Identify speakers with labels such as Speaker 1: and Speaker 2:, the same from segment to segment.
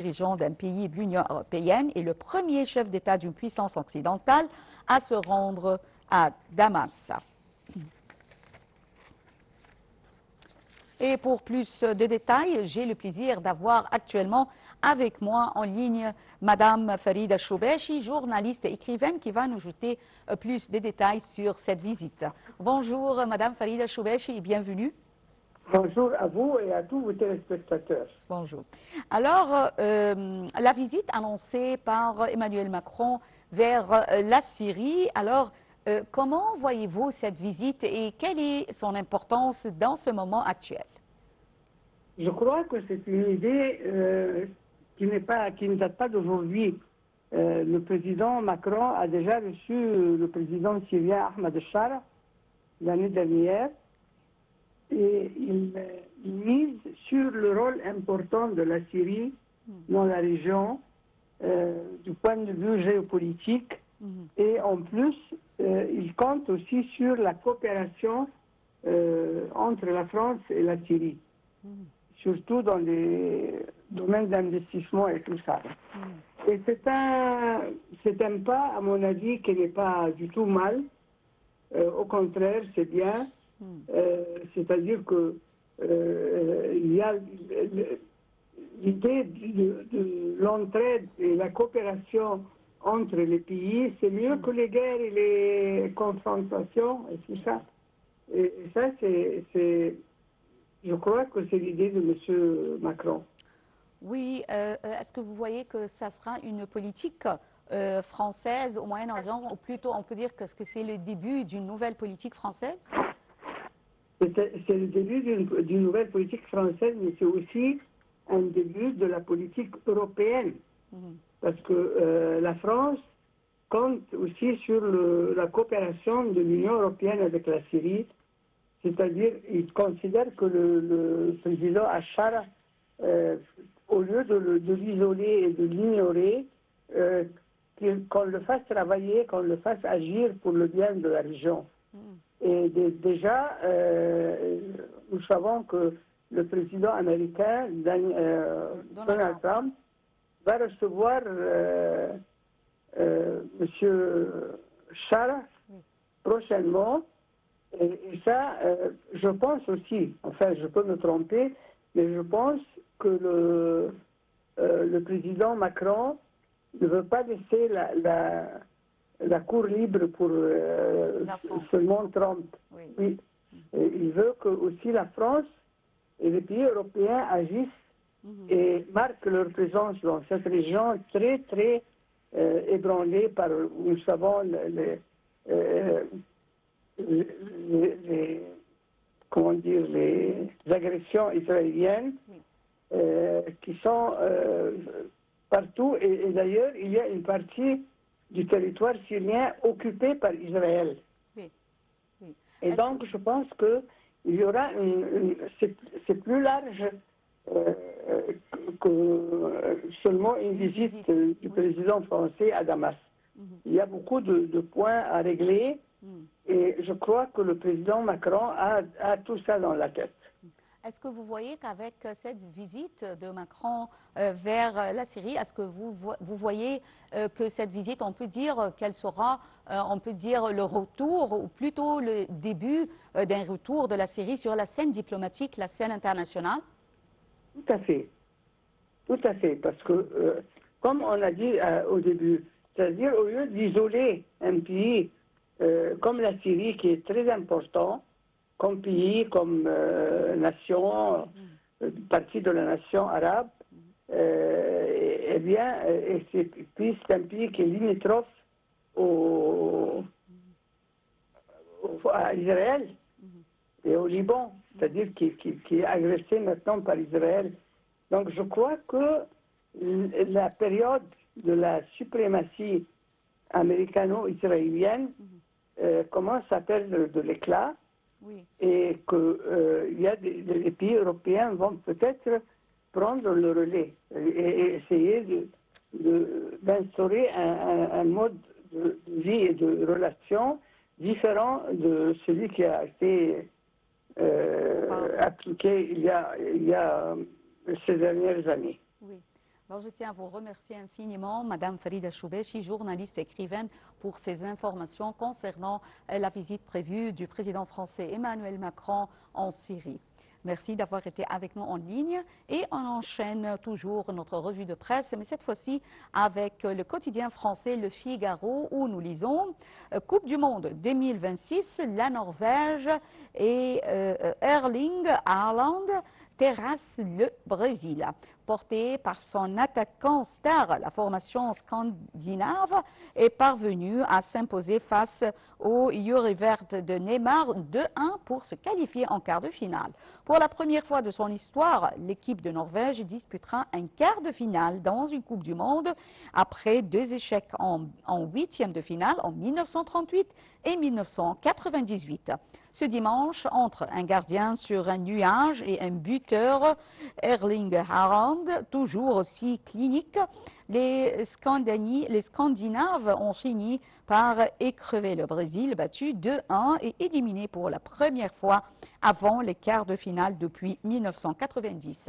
Speaker 1: dirigeant d'un pays de l'Union européenne et le premier chef d'État d'une puissance occidentale à se rendre à Damas. Et pour plus de détails, j'ai le plaisir d'avoir actuellement avec moi en ligne Madame Farida Choubechi, journaliste et écrivaine qui va nous jeter plus de détails sur cette visite. Bonjour Madame Farida Choubechi et bienvenue.
Speaker 2: Bonjour à vous et à tous vos téléspectateurs.
Speaker 1: Bonjour. Alors, la visite annoncée par Emmanuel Macron vers la Syrie, alors, comment voyez-vous cette visite et quelle est son importance dans ce moment actuel?
Speaker 2: Je crois que c'est une idée qui ne date pas d'aujourd'hui. Le président Macron a déjà reçu le président syrien Ahmed al-Shara l'année dernière et il mise sur le rôle important de la Syrie dans la région du point de vue géopolitique et en plus il compte aussi sur la coopération entre la France et la Syrie, surtout dans les domaines d'investissement et tout ça. Et c'est un pas, à mon avis, qui n'est pas du tout mal. Au contraire, c'est bien. C'est-à-dire que il y a l'idée de l'entraide et la coopération entre les pays, c'est mieux que les guerres et les confrontations et tout ça. Et ça, je crois que c'est l'idée de M. Macron.
Speaker 1: Oui, est-ce que vous voyez que ça sera une politique française au Moyen-Orient, ou plutôt on peut dire que c'est le début d'une nouvelle politique française?
Speaker 2: C'est le début d'une nouvelle politique française, mais c'est aussi un début de la politique européenne. Parce que la France compte aussi sur la coopération de l'Union européenne avec la Syrie. C'est-à-dire, il considère que le président Al-Shara, au lieu de l'isoler et de l'ignorer, qu'on le fasse travailler, qu'on le fasse agir pour le bien de la région. Et déjà, nous savons que le président américain, Donald Trump, va recevoir M. Shara prochainement. Et ça, je pense aussi, enfin je peux me tromper, mais je pense que le président Macron ne veut pas laisser la cour libre pour seulement Trump. Oui. Il veut que aussi la France et les pays européens agissent et marquent leur présence dans cette région très, très ébranlée par, nous savons, comment dire, les agressions israéliennes qui sont partout. Et d'ailleurs, il y a une partie du territoire syrien occupé par Israël. Et donc, je pense qu'il y aura c'est plus large que seulement une visite du président français à Damas. Il y a beaucoup de points à régler et je crois que le président Macron a tout ça dans la tête.
Speaker 1: Est-ce que vous voyez qu'avec cette visite de Macron vers la Syrie, est-ce que vous voyez que cette visite, on peut dire qu'elle sera, on peut dire, le retour, ou plutôt le début d'un retour de la Syrie sur la scène diplomatique, la scène internationale?
Speaker 2: Tout à fait. Tout à fait. Parce que, comme on a dit au début, c'est-à-dire au lieu d'isoler un pays comme la Syrie, qui est très important, comme pays, comme nation, partie de la nation arabe, eh bien, puis c'est un pays qui est limitrophe à Israël et au Liban, c'est-à-dire qui est agressé maintenant par Israël. Donc je crois que la période de la suprématie américano-israélienne commence à perdre de l'éclat. Et qu'il y a des pays européens vont peut-être prendre le relais et essayer d'instaurer un mode de vie et de relation différent de celui qui a été appliqué il y a ces dernières années.
Speaker 1: Alors, je tiens à vous remercier infiniment, Madame Farida Choubechi, journaliste et écrivaine, pour ces informations concernant la visite prévue du président français Emmanuel Macron en Syrie. Merci d'avoir été avec nous en ligne et on enchaîne toujours notre revue de presse, mais cette fois-ci avec le quotidien français Le Figaro où nous lisons Coupe du Monde 2026, la Norvège et Erling Haaland terrasse le Brésil. Porté par son attaquant star, la formation scandinave est parvenue à s'imposer face au Jurivert de Neymar 2-1 pour se qualifier en quart de finale. Pour la première fois de son histoire, l'équipe de Norvège disputera un quart de finale dans une Coupe du Monde après 2 échecs en huitième de finale en 1938 et 1998. Ce dimanche, entre un gardien sur un nuage et un buteur, Erling Haaland, toujours aussi clinique, les Scandinaves ont fini par écrever le Brésil, battu 2-1 et éliminé pour la première fois avant les quarts de finale depuis 1990.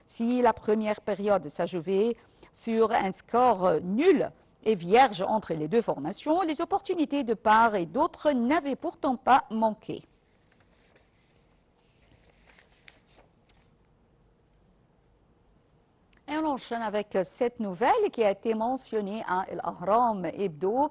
Speaker 1: Si la première période s'achevait sur un score nul et vierge entre les deux formations, les opportunités de part et d'autre n'avaient pourtant pas manqué. Et on enchaîne avec cette nouvelle qui a été mentionnée à El Ahram Hebdo.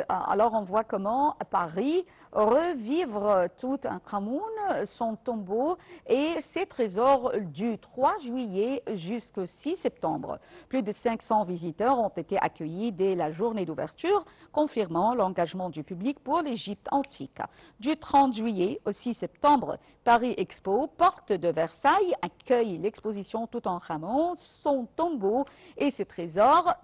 Speaker 1: Alors on voit comment à Paris revivre Toutankhamun, son tombeau et ses trésors du 3 juillet jusqu'au 6 septembre. Plus de 500 visiteurs ont été accueillis dès la journée d'ouverture, confirmant l'engagement du public pour l'Égypte antique. Du 30 juillet au 6 septembre, Paris Expo, porte de Versailles, accueille l'exposition Toutankhamun, son tombeau et ses trésors.